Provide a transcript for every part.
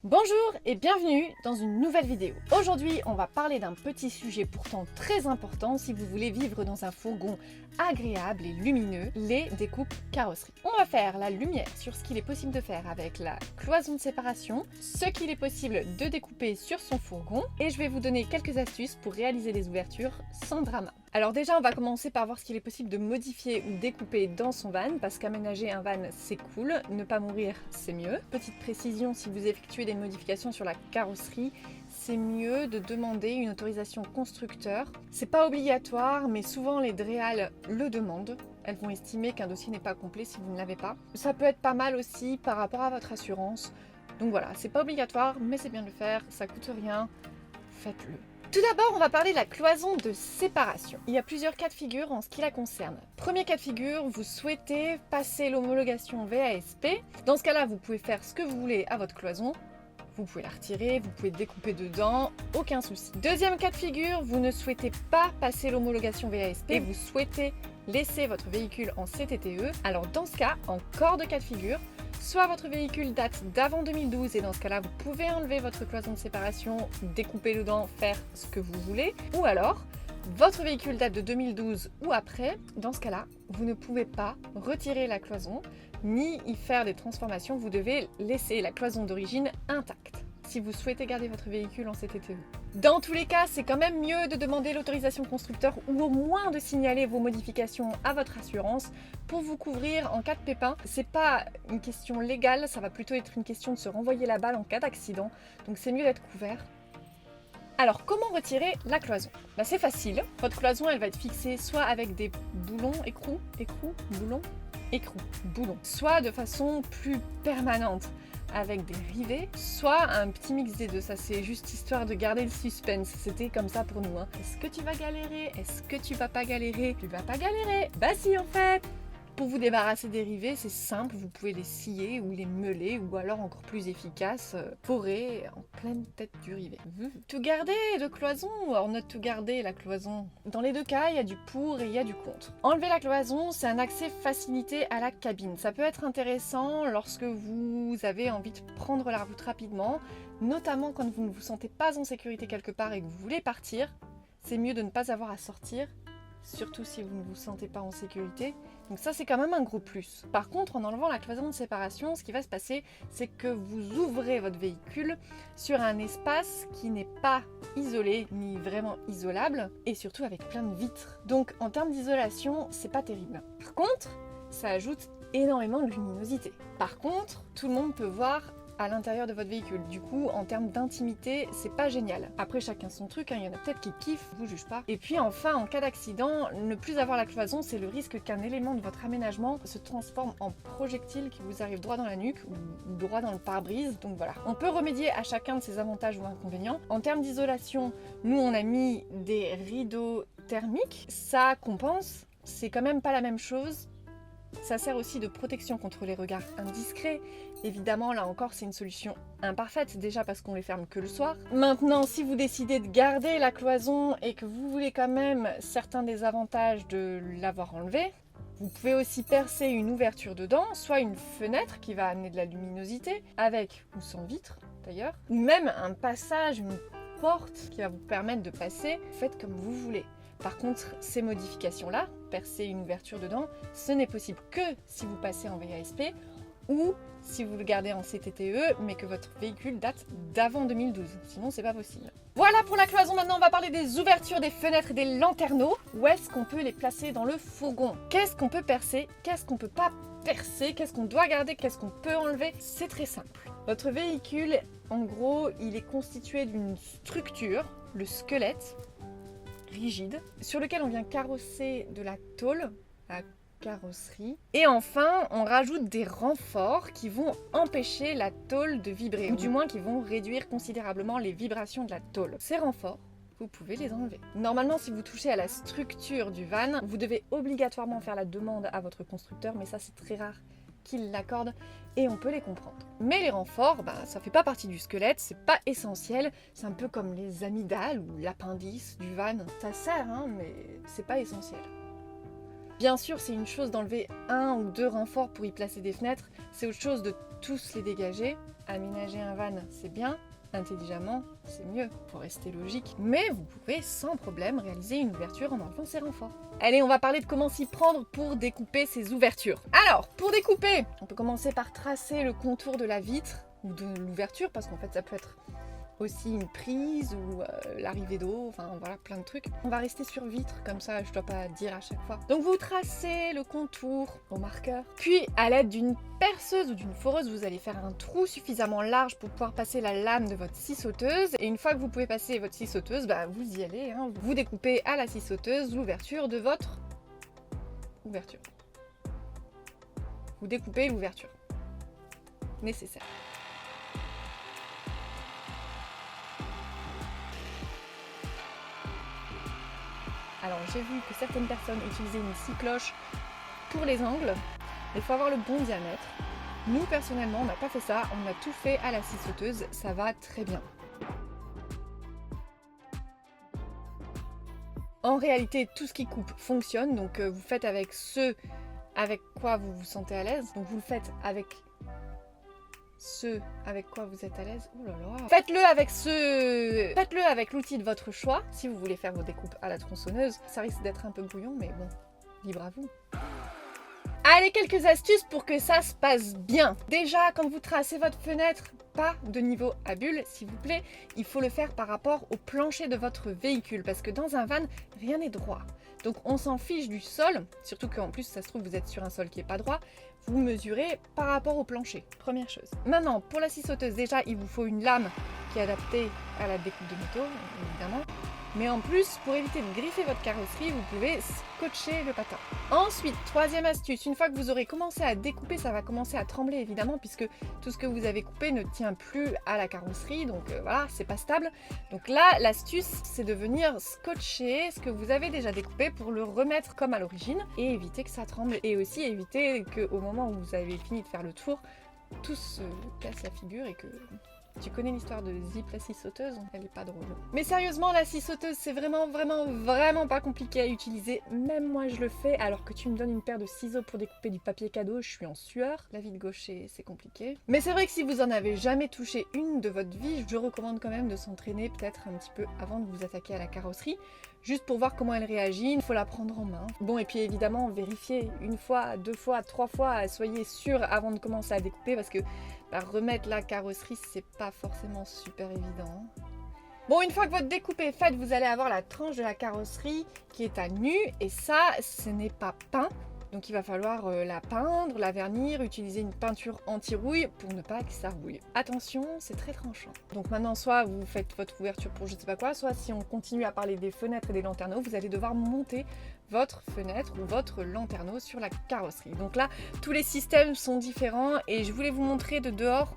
Bonjour et bienvenue dans une nouvelle vidéo. Aujourd'hui, on va parler d'un petit sujet pourtant très important si vous voulez vivre dans un fourgon agréable et lumineux, les découpes carrosserie. On va faire la lumière sur ce qu'il est possible de faire avec la cloison de séparation, ce qu'il est possible de découper sur son fourgon et je vais vous donner quelques astuces pour réaliser les ouvertures sans drama. Alors déjà, on va commencer par voir ce qu'il est possible de modifier ou découper dans son van, parce qu'aménager un van, c'est cool, ne pas mourir, c'est mieux. Petite précision, si vous effectuez des modifications sur la carrosserie, c'est mieux de demander une autorisation constructeur. C'est pas obligatoire, mais souvent les DREAL le demandent. Elles vont estimer qu'un dossier n'est pas complet si vous ne l'avez pas. Ça peut être pas mal aussi par rapport à votre assurance. Donc voilà, c'est pas obligatoire, mais c'est bien de le faire, ça coûte rien, faites-le. Tout d'abord, on va parler de la cloison de séparation. Il y a plusieurs cas de figure en ce qui la concerne. Premier cas de figure, vous souhaitez passer l'homologation VASP. Dans ce cas-là, vous pouvez faire ce que vous voulez à votre cloison. Vous pouvez la retirer, vous pouvez découper dedans, aucun souci. Deuxième cas de figure, vous ne souhaitez pas passer l'homologation VASP, vous souhaitez laisser votre véhicule en CTTE. Alors dans ce cas, encore deux cas de figure. Soit votre véhicule date d'avant 2012 et dans ce cas-là, vous pouvez enlever votre cloison de séparation, découper dedans, faire ce que vous voulez. Ou alors, votre véhicule date de 2012 ou après. Dans ce cas-là, vous ne pouvez pas retirer la cloison ni y faire des transformations. Vous devez laisser la cloison d'origine intacte si vous souhaitez garder votre véhicule en CTTE. Dans tous les cas, c'est quand même mieux de demander l'autorisation constructeur ou au moins de signaler vos modifications à votre assurance pour vous couvrir en cas de pépin. C'est pas une question légale, ça va plutôt être une question de se renvoyer la balle en cas d'accident, donc c'est mieux d'être couvert. Alors, comment retirer la cloison ? C'est facile. Votre cloison, elle va être fixée soit avec des boulons, boulons, soit de façon plus permanente, avec des rivets, soit un petit mix des deux. Ça, c'est juste histoire de garder le suspense. C'était comme ça pour nous. Est-ce que tu vas galérer ? Est-ce que tu vas pas galérer ? Tu vas pas galérer. Bah si, en fait. Pour vous débarrasser des rivets, c'est simple, vous pouvez les scier ou les meuler ou alors encore plus efficace, forer en pleine tête du rivet. Tout garder de cloison, or not tout garder la cloison. Dans les deux cas, il y a du pour et il y a du contre. Enlever la cloison, c'est un accès facilité à la cabine. Ça peut être intéressant lorsque vous avez envie de prendre la route rapidement, notamment quand vous ne vous sentez pas en sécurité quelque part et que vous voulez partir. C'est mieux de ne pas avoir à sortir, surtout si vous ne vous sentez pas en sécurité. Donc ça, c'est quand même un gros plus. Par contre, en enlevant la cloison de séparation, ce qui va se passer, c'est que vous ouvrez votre véhicule sur un espace qui n'est pas isolé, ni vraiment isolable, et surtout avec plein de vitres. Donc en termes d'isolation, c'est pas terrible. Par contre, ça ajoute énormément de luminosité. Par contre, tout le monde peut voir à l'intérieur de votre véhicule. Du coup, en termes d'intimité, c'est pas génial. Après, chacun son truc, il y en a peut-être qui kiffent, je vous juge pas. Et puis enfin, en cas d'accident, ne plus avoir la cloison, c'est le risque qu'un élément de votre aménagement se transforme en projectile qui vous arrive droit dans la nuque ou droit dans le pare-brise. Donc voilà, on peut remédier à chacun de ces avantages ou inconvénients. En termes d'isolation, nous on a mis des rideaux thermiques. Ça compense, c'est quand même pas la même chose. Ça sert aussi de protection contre les regards indiscrets. Évidemment, là encore, c'est une solution imparfaite, déjà parce qu'on les ferme que le soir. Maintenant, si vous décidez de garder la cloison et que vous voulez quand même certains des avantages de l'avoir enlevée, vous pouvez aussi percer une ouverture dedans, soit une fenêtre qui va amener de la luminosité, avec ou sans vitre d'ailleurs, ou même un passage, une porte qui va vous permettre de passer. Faites comme vous voulez. Par contre, ces modifications-là, percer une ouverture dedans, ce n'est possible que si vous passez en VASP ou si vous le gardez en CTTE, mais que votre véhicule date d'avant 2012. Sinon, c'est pas possible. Voilà pour la cloison. Maintenant, on va parler des ouvertures, des fenêtres et des lanterneaux. Où est-ce qu'on peut les placer dans le fourgon ? Qu'est-ce qu'on peut percer ? Qu'est-ce qu'on peut pas percer ? Qu'est-ce qu'on doit garder ? Qu'est-ce qu'on peut enlever ? C'est très simple. Votre véhicule, en gros, il est constitué d'une structure, le squelette, rigide, sur lequel on vient carrosser de la tôle, la carrosserie. Et enfin, on rajoute des renforts qui vont empêcher la tôle de vibrer, ou du moins qui vont réduire considérablement les vibrations de la tôle. Ces renforts, vous pouvez les enlever. Normalement, si vous touchez à la structure du van, vous devez obligatoirement faire la demande à votre constructeur, mais ça c'est très rare qu'il l'accorde et on peut les comprendre. Mais les renforts, ça fait pas partie du squelette, c'est pas essentiel, c'est un peu comme les amygdales ou l'appendice du van. Ça sert, mais c'est pas essentiel. Bien sûr, c'est une chose d'enlever un ou deux renforts pour y placer des fenêtres, c'est autre chose de tous les dégager. Aménager un van, c'est bien. Intelligemment, c'est mieux. Faut rester logique. Mais vous pouvez sans problème réaliser une ouverture en enlevant ces renforts. Allez, on va parler de comment s'y prendre pour découper ces ouvertures. Alors, pour découper, on peut commencer par tracer le contour de la vitre ou de l'ouverture, parce qu'en fait, ça peut être aussi une prise ou l'arrivée d'eau, enfin voilà, plein de trucs. On va rester sur vitre, comme ça je dois pas dire à chaque fois. Donc vous tracez le contour au marqueur, puis à l'aide d'une perceuse ou d'une foreuse, vous allez faire un trou suffisamment large pour pouvoir passer la lame de votre scie sauteuse. Et une fois que vous pouvez passer votre scie sauteuse, bah, vous y allez, hein. Vous découpez à la scie sauteuse l'ouverture de votre ouverture. Vous découpez l'ouverture nécessaire. Alors j'ai vu que certaines personnes utilisaient une scie cloche pour les angles. Il faut avoir le bon diamètre. Nous personnellement on n'a pas fait ça, on a tout fait à la scie sauteuse, ça va très bien. En réalité tout ce qui coupe fonctionne, donc vous faites avec ce avec quoi vous vous sentez à l'aise. Donc vous le faites avec ce avec quoi vous êtes à l'aise. Oh là là. Faites-le avec l'outil de votre choix. Si vous voulez faire vos découpes à la tronçonneuse, ça risque d'être un peu brouillon, mais bon, libre à vous. Allez, quelques astuces pour que ça se passe bien. Déjà, quand vous tracez votre fenêtre, pas de niveau à bulle, s'il vous plaît. Il faut le faire par rapport au plancher de votre véhicule, parce que dans un van, rien n'est droit. Donc on s'en fiche du sol, surtout qu'en plus, ça se trouve, vous êtes sur un sol qui n'est pas droit. Vous mesurez par rapport au plancher, première chose. Maintenant, pour la scie sauteuse, déjà, il vous faut une lame qui est adaptée à la découpe de métaux, évidemment. Mais en plus, pour éviter de griffer votre carrosserie, vous pouvez scotcher le patin. Ensuite, troisième astuce, une fois que vous aurez commencé à découper, ça va commencer à trembler évidemment, puisque tout ce que vous avez coupé ne tient plus à la carrosserie, donc voilà, c'est pas stable. Donc là, l'astuce, c'est de venir scotcher ce que vous avez déjà découpé pour le remettre comme à l'origine et éviter que ça tremble. Et aussi éviter qu'au moment où vous avez fini de faire le tour, tout se casse la figure et que... Tu connais l'histoire de Zip, la scie sauteuse? Elle est pas drôle. Mais sérieusement, la scie sauteuse, c'est vraiment pas compliqué à utiliser. Même moi, je le fais, alors que tu me donnes une paire de ciseaux pour découper du papier cadeau, je suis en sueur. La vie de gaucher, c'est compliqué. Mais c'est vrai que si vous en avez jamais touché une de votre vie, je recommande quand même de s'entraîner peut-être un petit peu avant de vous attaquer à la carrosserie, juste pour voir comment elle réagit. Il faut la prendre en main. Bon, et puis évidemment, vérifiez une fois, deux fois, trois fois, soyez sûr avant de commencer à découper, parce que remettre la carrosserie, c'est pas forcément super évident. Bon, une fois que votre découpe est faite, vous allez avoir la tranche de la carrosserie qui est à nu, et ça, ce n'est pas peint. Donc il va falloir la peindre, la vernir, utiliser une peinture anti-rouille pour ne pas que ça rouille. Attention, c'est très tranchant. Donc maintenant, soit vous faites votre ouverture pour je sais pas quoi, soit si on continue à parler des fenêtres et des lanterneaux, vous allez devoir monter votre fenêtre ou votre lanterneau sur la carrosserie. Donc là, tous les systèmes sont différents et je voulais vous montrer de dehors.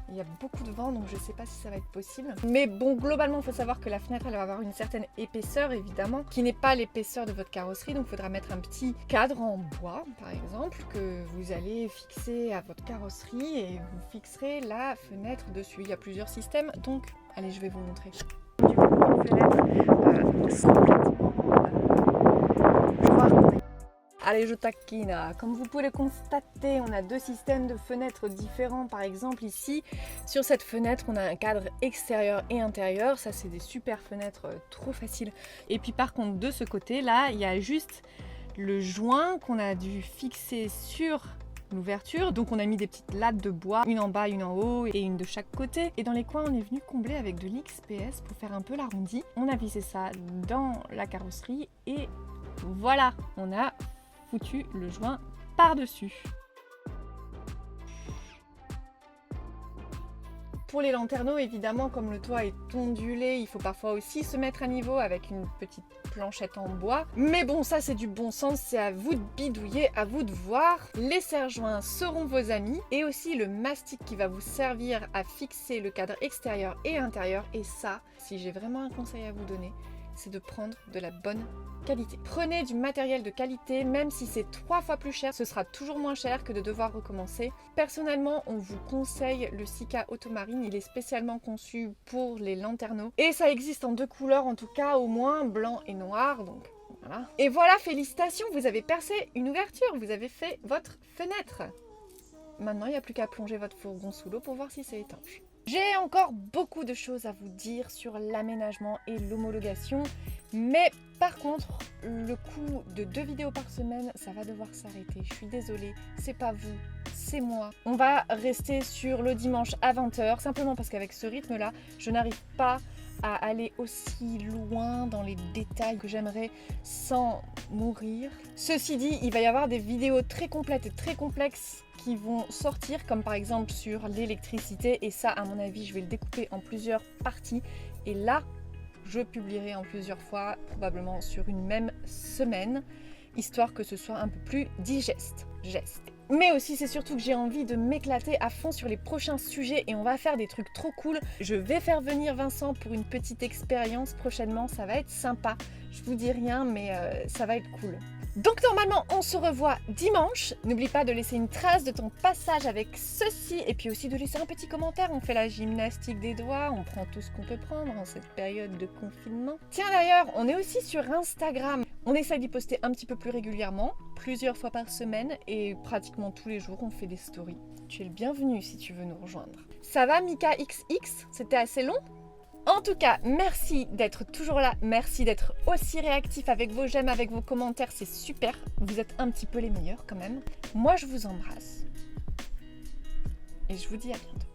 Il y a beaucoup de vent, donc je ne sais pas si ça va être possible. Mais bon, globalement, il faut savoir que la fenêtre, elle va avoir une certaine épaisseur, évidemment, qui n'est pas l'épaisseur de votre carrosserie. Donc il faudra mettre un petit cadre en bois, par exemple, que vous allez fixer à votre carrosserie et vous fixerez la fenêtre dessus. Il y a plusieurs systèmes, donc allez, je vais vous montrer. Du coup, une fenêtre sans complètement Allez, je taquine. Comme vous pouvez le constater, on a deux systèmes de fenêtres différents. Par exemple, ici, sur cette fenêtre, on a un cadre extérieur et intérieur. Ça, c'est des super fenêtres trop faciles. Et puis, par contre, de ce côté-là, il y a juste le joint qu'on a dû fixer sur l'ouverture. Donc, on a mis des petites lattes de bois, une en bas, une en haut et une de chaque côté. Et dans les coins, on est venu combler avec de l'XPS pour faire un peu l'arrondi. On a vissé ça dans la carrosserie et voilà, on a foutu le joint par-dessus. Pour les lanterneaux, évidemment, comme le toit est ondulé, il faut parfois aussi se mettre à niveau avec une petite planchette en bois. Mais bon, ça c'est du bon sens, c'est à vous de bidouiller, à vous de voir. Les serre-joints seront vos amis et aussi le mastic qui va vous servir à fixer le cadre extérieur et intérieur. Et ça, si j'ai vraiment un conseil à vous donner, c'est de prendre de la bonne qualité. Prenez du matériel de qualité, même si c'est 3 fois plus cher, ce sera toujours moins cher que de devoir recommencer. Personnellement, on vous conseille le Sika Automarine, il est spécialement conçu pour les lanterneaux. Et ça existe en 2 couleurs, en tout cas au moins blanc et noir, donc voilà. Et voilà, félicitations, vous avez percé une ouverture, vous avez fait votre fenêtre. maintenant il n'y a plus qu'à plonger votre fourgon sous l'eau pour voir si c'est étanche. J'ai encore beaucoup de choses à vous dire sur l'aménagement et l'homologation, mais par contre, le coût de 2 vidéos par semaine, ça va devoir s'arrêter. Je suis désolée, c'est pas vous, c'est moi. On va rester sur le dimanche à 20h, simplement parce qu'avec ce rythme-là, je n'arrive pas à aller aussi loin dans les détails que j'aimerais sans mourir. Ceci dit, il va y avoir des vidéos très complètes et très complexes qui vont sortir, comme par exemple sur l'électricité, et ça, à mon avis, je vais le découper en plusieurs parties, et là, je publierai en plusieurs fois, probablement sur une même semaine, histoire que ce soit un peu plus digeste. Mais aussi, c'est surtout que j'ai envie de m'éclater à fond sur les prochains sujets et on va faire des trucs trop cool. Je vais faire venir Vincent pour une petite expérience prochainement, ça va être sympa. Je vous dis rien, mais ça va être cool. Donc normalement, on se revoit dimanche. N'oublie pas de laisser une trace de ton passage avec ceci et puis aussi de laisser un petit commentaire. On fait la gymnastique des doigts, on prend tout ce qu'on peut prendre en cette période de confinement. Tiens d'ailleurs, on est aussi sur Instagram. On essaie d'y poster un petit peu plus régulièrement, plusieurs fois par semaine et pratiquement tous les jours on fait des stories. Tu es le bienvenu si tu veux nous rejoindre. Ça va Mika XX? C'était assez long? En tout cas, merci d'être toujours là, merci d'être aussi réactif avec vos j'aime, avec vos commentaires, c'est super. Vous êtes un petit peu les meilleurs quand même. Moi je vous embrasse et je vous dis à bientôt.